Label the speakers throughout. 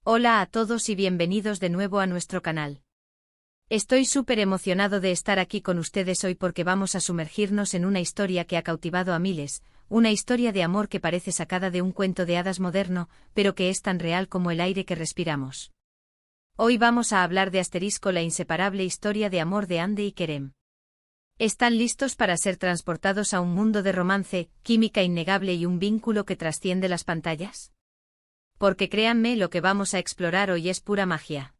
Speaker 1: Hola a todos y bienvenidos de nuevo a nuestro canal. Estoy súper emocionado de estar aquí con ustedes hoy porque vamos a sumergirnos en una historia que ha cautivado a miles, una historia de amor que parece sacada de un cuento de hadas moderno, pero que es tan real como el aire que respiramos. Hoy vamos a hablar de Asterisco, la inseparable historia de amor de Ande y Kerem. ¿Están listos para ser transportados a un mundo de romance, química innegable y un vínculo que trasciende las pantallas? Porque créanme, lo que vamos a explorar hoy es pura magia.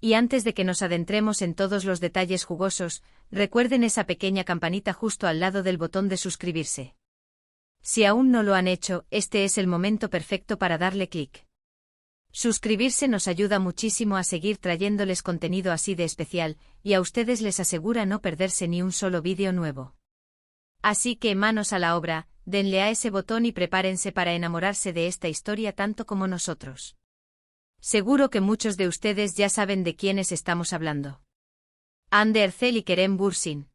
Speaker 1: Y antes de que nos adentremos en todos los detalles jugosos, recuerden esa pequeña campanita justo al lado del botón de suscribirse. Si aún no lo han hecho, este es el momento perfecto para darle clic. Suscribirse nos ayuda muchísimo a seguir trayéndoles contenido así de especial, y a ustedes les asegura no perderse ni un solo vídeo nuevo. Así que manos a la obra, denle a ese botón y prepárense para enamorarse de esta historia tanto como nosotros. Seguro que muchos de ustedes ya saben de quiénes estamos hablando. Hande Erçel y Kerem Bürsin.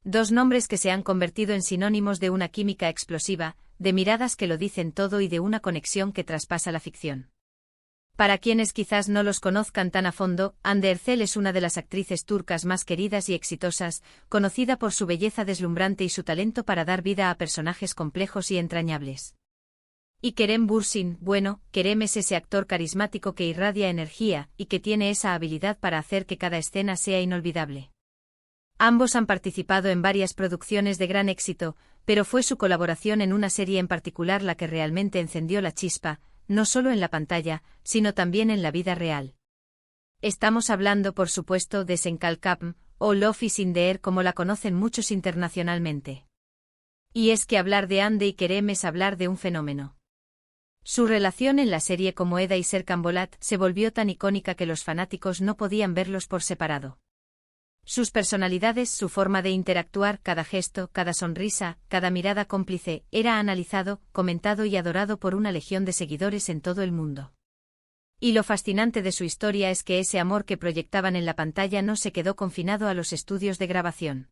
Speaker 1: Dos nombres que se han convertido en sinónimos de una química explosiva, de miradas que lo dicen todo y de una conexión que traspasa la ficción. Para quienes quizás no los conozcan tan a fondo, Hande Erçel es una de las actrices turcas más queridas y exitosas, conocida por su belleza deslumbrante y su talento para dar vida a personajes complejos y entrañables. Y Kerem Bürsin, bueno, Kerem es ese actor carismático que irradia energía y que tiene esa habilidad para hacer que cada escena sea inolvidable. Ambos han participado en varias producciones de gran éxito, pero fue su colaboración en una serie en particular la que realmente encendió la chispa, no solo en la pantalla, sino también en la vida real. Estamos hablando, por supuesto, de Senkalkapm, o Love is in the Air como la conocen muchos internacionalmente. Y es que hablar de Hande y Kerem es hablar de un fenómeno. Su relación en la serie como Eda y Serkan Bolat se volvió tan icónica que los fanáticos no podían verlos por separado. Sus personalidades, su forma de interactuar, cada gesto, cada sonrisa, cada mirada cómplice, era analizado, comentado y adorado por una legión de seguidores en todo el mundo. Y lo fascinante de su historia es que ese amor que proyectaban en la pantalla no se quedó confinado a los estudios de grabación.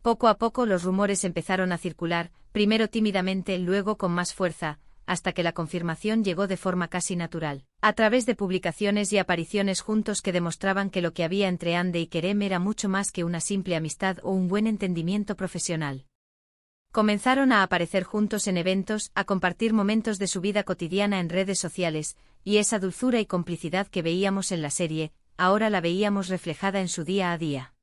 Speaker 1: Poco a poco los rumores empezaron a circular, primero tímidamente, luego con más fuerza, hasta que la confirmación llegó de forma casi natural, a través de publicaciones y apariciones juntos que demostraban que lo que había entre Hande y Kerem era mucho más que una simple amistad o un buen entendimiento profesional. Comenzaron a aparecer juntos en eventos, a compartir momentos de su vida cotidiana en redes sociales, y esa dulzura y complicidad que veíamos en la serie, ahora la veíamos reflejada en su día a día.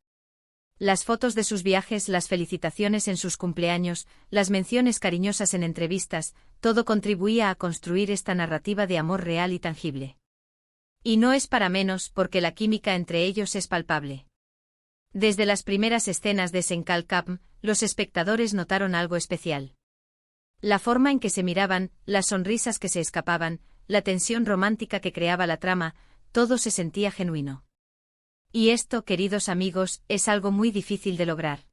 Speaker 1: Las fotos de sus viajes, las felicitaciones en sus cumpleaños, las menciones cariñosas en entrevistas, todo contribuía a construir esta narrativa de amor real y tangible. Y no es para menos, porque la química entre ellos es palpable. Desde las primeras escenas de Senkalkapm, los espectadores notaron algo especial. La forma en que se miraban, las sonrisas que se escapaban, la tensión romántica que creaba la trama, todo se sentía genuino. Y esto, queridos amigos, es algo muy difícil de lograr.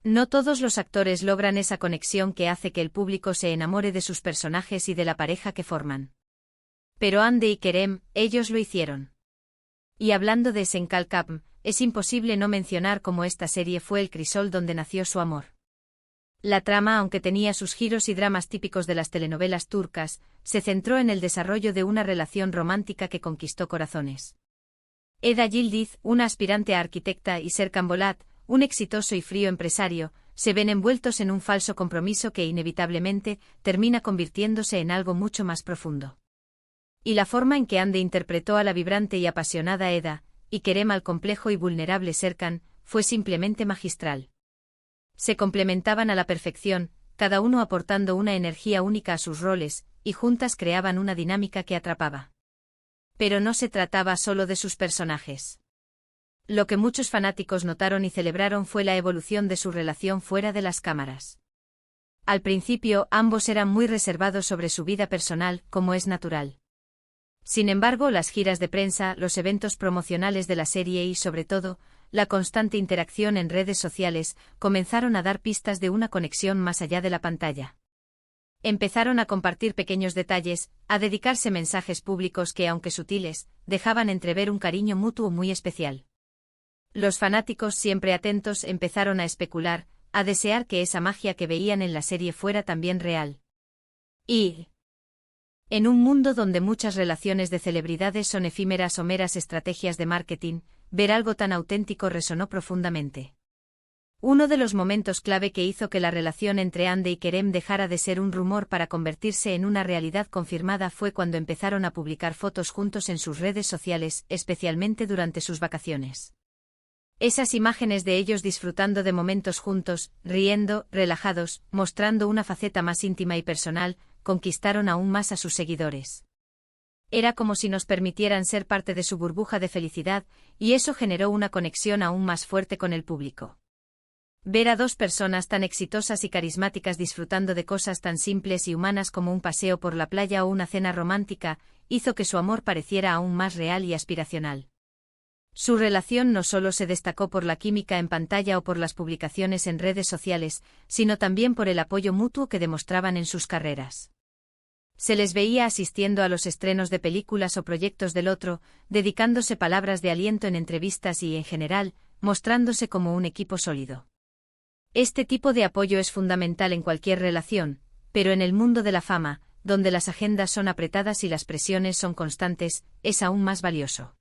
Speaker 1: No todos los actores logran esa conexión que hace que el público se enamore de sus personajes y de la pareja que forman. Pero Hande y Kerem, ellos lo hicieron. Y hablando de Senkalkapm, es imposible no mencionar cómo esta serie fue el crisol donde nació su amor. La trama, aunque tenía sus giros y dramas típicos de las telenovelas turcas, se centró en el desarrollo de una relación romántica que conquistó corazones. Eda Yildiz, una aspirante a arquitecta, y Serkan Bolat, un exitoso y frío empresario, se ven envueltos en un falso compromiso que inevitablemente termina convirtiéndose en algo mucho más profundo. Y la forma en que Hande interpretó a la vibrante y apasionada Eda, y Kerem al complejo y vulnerable Serkan, fue simplemente magistral. Se complementaban a la perfección, cada uno aportando una energía única a sus roles, y juntas creaban una dinámica que atrapaba. Pero no se trataba solo de sus personajes. Lo que muchos fanáticos notaron y celebraron fue la evolución de su relación fuera de las cámaras. Al principio, ambos eran muy reservados sobre su vida personal, como es natural. Sin embargo, las giras de prensa, los eventos promocionales de la serie y, sobre todo, la constante interacción en redes sociales, comenzaron a dar pistas de una conexión más allá de la pantalla. Empezaron a compartir pequeños detalles, a dedicarse mensajes públicos que, aunque sutiles, dejaban entrever un cariño mutuo muy especial. Los fanáticos, siempre atentos, empezaron a especular, a desear que esa magia que veían en la serie fuera también real. Y En un mundo donde muchas relaciones de celebridades son efímeras o meras estrategias de marketing, ver algo tan auténtico resonó profundamente. Uno de los momentos clave que hizo que la relación entre Andy y Kerem dejara de ser un rumor para convertirse en una realidad confirmada fue cuando empezaron a publicar fotos juntos en sus redes sociales, especialmente durante sus vacaciones. Esas imágenes de ellos disfrutando de momentos juntos, riendo, relajados, mostrando una faceta más íntima y personal, conquistaron aún más a sus seguidores. Era como si nos permitieran ser parte de su burbuja de felicidad, y eso generó una conexión aún más fuerte con el público. Ver a dos personas tan exitosas y carismáticas disfrutando de cosas tan simples y humanas como un paseo por la playa o una cena romántica, hizo que su amor pareciera aún más real y aspiracional. Su relación no solo se destacó por la química en pantalla o por las publicaciones en redes sociales, sino también por el apoyo mutuo que demostraban en sus carreras. Se les veía asistiendo a los estrenos de películas o proyectos del otro, dedicándose palabras de aliento en entrevistas y, en general, mostrándose como un equipo sólido. Este tipo de apoyo es fundamental en cualquier relación, pero en el mundo de la fama, donde las agendas son apretadas y las presiones son constantes, es aún más valioso.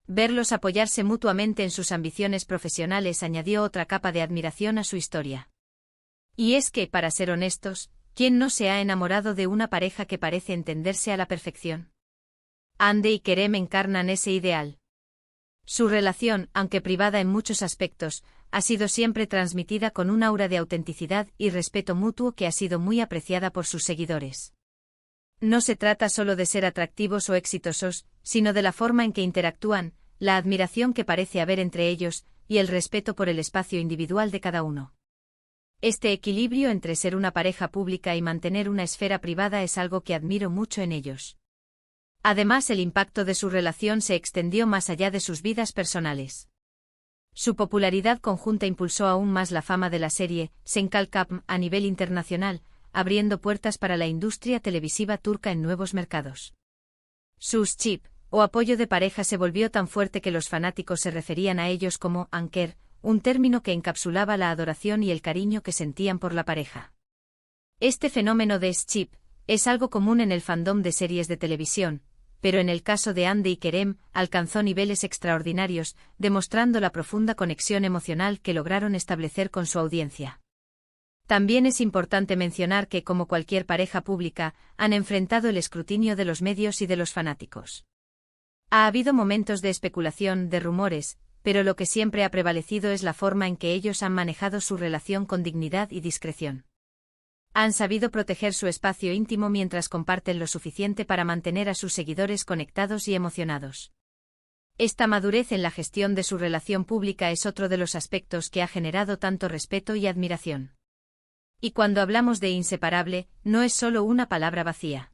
Speaker 1: Verlos apoyarse mutuamente en sus ambiciones profesionales añadió otra capa de admiración a su historia. Y es que, para ser honestos, ¿quién no se ha enamorado de una pareja que parece entenderse a la perfección? Andy y Kerem encarnan ese ideal. Su relación, aunque privada en muchos aspectos, ha sido siempre transmitida con un aura de autenticidad y respeto mutuo que ha sido muy apreciada por sus seguidores. No se trata solo de ser atractivos o exitosos, sino de la forma en que interactúan, la admiración que parece haber entre ellos, y el respeto por el espacio individual de cada uno. Este equilibrio entre ser una pareja pública y mantener una esfera privada es algo que admiro mucho en ellos. Además, el impacto de su relación se extendió más allá de sus vidas personales. Su popularidad conjunta impulsó aún más la fama de la serie Senkal Kapm a nivel internacional, abriendo puertas para la industria televisiva turca en nuevos mercados. Sus chip, o apoyo de pareja se volvió tan fuerte que los fanáticos se referían a ellos como anker, un término que encapsulaba la adoración y el cariño que sentían por la pareja. Este fenómeno de chip es algo común en el fandom de series de televisión, pero en el caso de Andy y Kerem, alcanzó niveles extraordinarios, demostrando la profunda conexión emocional que lograron establecer con su audiencia. También es importante mencionar que, como cualquier pareja pública, han enfrentado el escrutinio de los medios y de los fanáticos. Ha habido momentos de especulación, de rumores, pero lo que siempre ha prevalecido es la forma en que ellos han manejado su relación con dignidad y discreción. Han sabido proteger su espacio íntimo mientras comparten lo suficiente para mantener a sus seguidores conectados y emocionados. Esta madurez en la gestión de su relación pública es otro de los aspectos que ha generado tanto respeto y admiración. Y cuando hablamos de inseparable, no es solo una palabra vacía.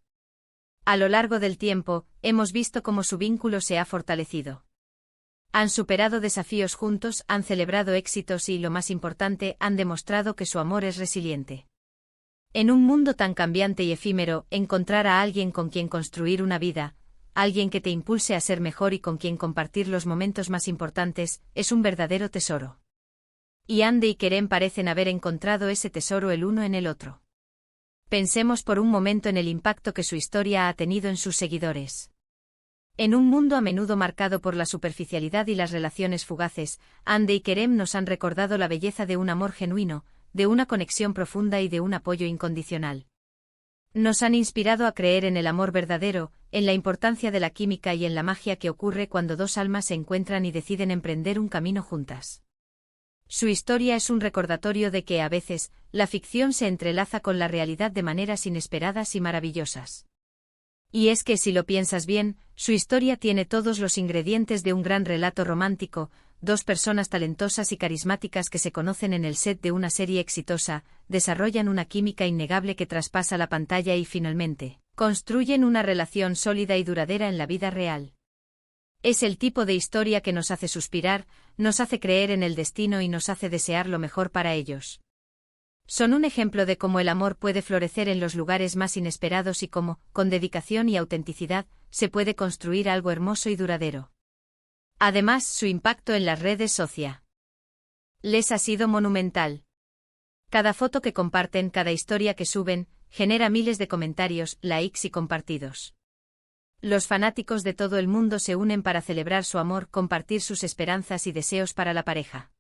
Speaker 1: A lo largo del tiempo, hemos visto cómo su vínculo se ha fortalecido. Han superado desafíos juntos, han celebrado éxitos y, lo más importante, han demostrado que su amor es resiliente. En un mundo tan cambiante y efímero, encontrar a alguien con quien construir una vida, alguien que te impulse a ser mejor y con quien compartir los momentos más importantes, es un verdadero tesoro. Y Andy y Kerem parecen haber encontrado ese tesoro el uno en el otro. Pensemos por un momento en el impacto que su historia ha tenido en sus seguidores. En un mundo a menudo marcado por la superficialidad y las relaciones fugaces, Andy y Kerem nos han recordado la belleza de un amor genuino, de una conexión profunda y de un apoyo incondicional. Nos han inspirado a creer en el amor verdadero, en la importancia de la química y en la magia que ocurre cuando dos almas se encuentran y deciden emprender un camino juntas. Su historia es un recordatorio de que, a veces, la ficción se entrelaza con la realidad de maneras inesperadas y maravillosas. Y es que, si lo piensas bien, su historia tiene todos los ingredientes de un gran relato romántico: dos personas talentosas y carismáticas que se conocen en el set de una serie exitosa, desarrollan una química innegable que traspasa la pantalla y, finalmente, construyen una relación sólida y duradera en la vida real. Es el tipo de historia que nos hace suspirar, nos hace creer en el destino y nos hace desear lo mejor para ellos. Son un ejemplo de cómo el amor puede florecer en los lugares más inesperados y cómo, con dedicación y autenticidad, se puede construir algo hermoso y duradero. Además, su impacto en las redes sociales les ha sido monumental. Cada foto que comparten, cada historia que suben, genera miles de comentarios, likes y compartidos. Los fanáticos de todo el mundo se unen para celebrar su amor, compartir sus esperanzas y deseos para la pareja.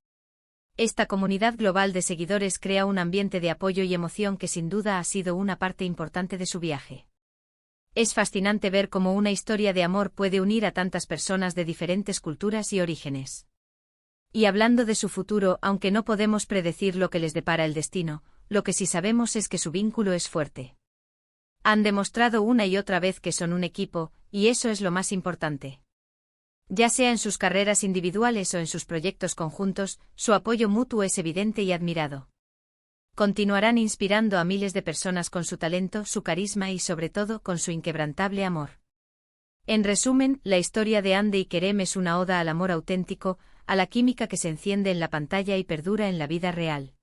Speaker 1: Esta comunidad global de seguidores crea un ambiente de apoyo y emoción que sin duda ha sido una parte importante de su viaje. Es fascinante ver cómo una historia de amor puede unir a tantas personas de diferentes culturas y orígenes. Y hablando de su futuro, aunque no podemos predecir lo que les depara el destino, lo que sí sabemos es que su vínculo es fuerte. Han demostrado una y otra vez que son un equipo, y eso es lo más importante. Ya sea en sus carreras individuales o en sus proyectos conjuntos, su apoyo mutuo es evidente y admirado. Continuarán inspirando a miles de personas con su talento, su carisma y sobre todo con su inquebrantable amor. En resumen, la historia de Hande y Kerem es una oda al amor auténtico, a la química que se enciende en la pantalla y perdura en la vida real.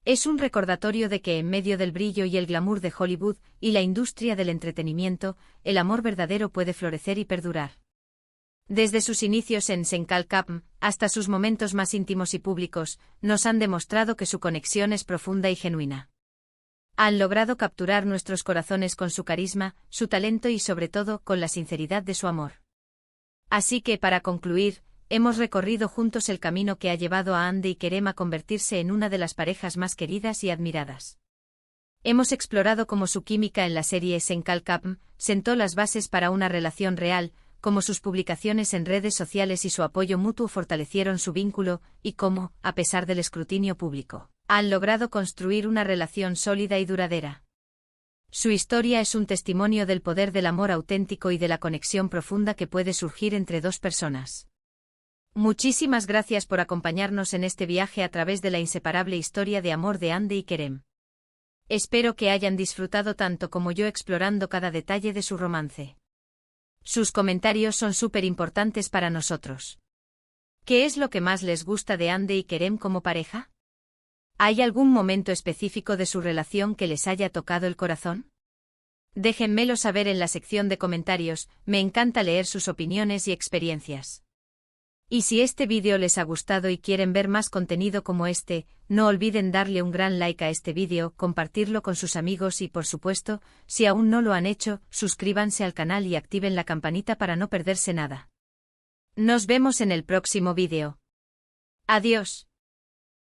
Speaker 1: Es un recordatorio de que en medio del brillo y el glamour de Hollywood y la industria del entretenimiento, el amor verdadero puede florecer y perdurar. Desde sus inicios en Senkalkapm hasta sus momentos más íntimos y públicos, nos han demostrado que su conexión es profunda y genuina. Han logrado capturar nuestros corazones con su carisma, su talento y sobre todo con la sinceridad de su amor. Así que, para concluir, hemos recorrido juntos el camino que ha llevado a Hande y Kerem a convertirse en una de las parejas más queridas y admiradas. Hemos explorado cómo su química en la serie Senkalkapm sentó las bases para una relación real, cómo sus publicaciones en redes sociales y su apoyo mutuo fortalecieron su vínculo, y cómo, a pesar del escrutinio público, han logrado construir una relación sólida y duradera. Su historia es un testimonio del poder del amor auténtico y de la conexión profunda que puede surgir entre dos personas. Muchísimas gracias por acompañarnos en este viaje a través de la inseparable historia de amor de Hande y Kerem. Espero que hayan disfrutado tanto como yo explorando cada detalle de su romance. Sus comentarios son súper importantes para nosotros. ¿Qué es lo que más les gusta de Hande y Kerem como pareja? ¿Hay algún momento específico de su relación que les haya tocado el corazón? Déjenmelo saber en la sección de comentarios, me encanta leer sus opiniones y experiencias. Y si este vídeo les ha gustado y quieren ver más contenido como este, no olviden darle un gran like a este vídeo, compartirlo con sus amigos y por supuesto, si aún no lo han hecho, suscríbanse al canal y activen la campanita para no perderse nada. Nos vemos en el próximo vídeo. Adiós.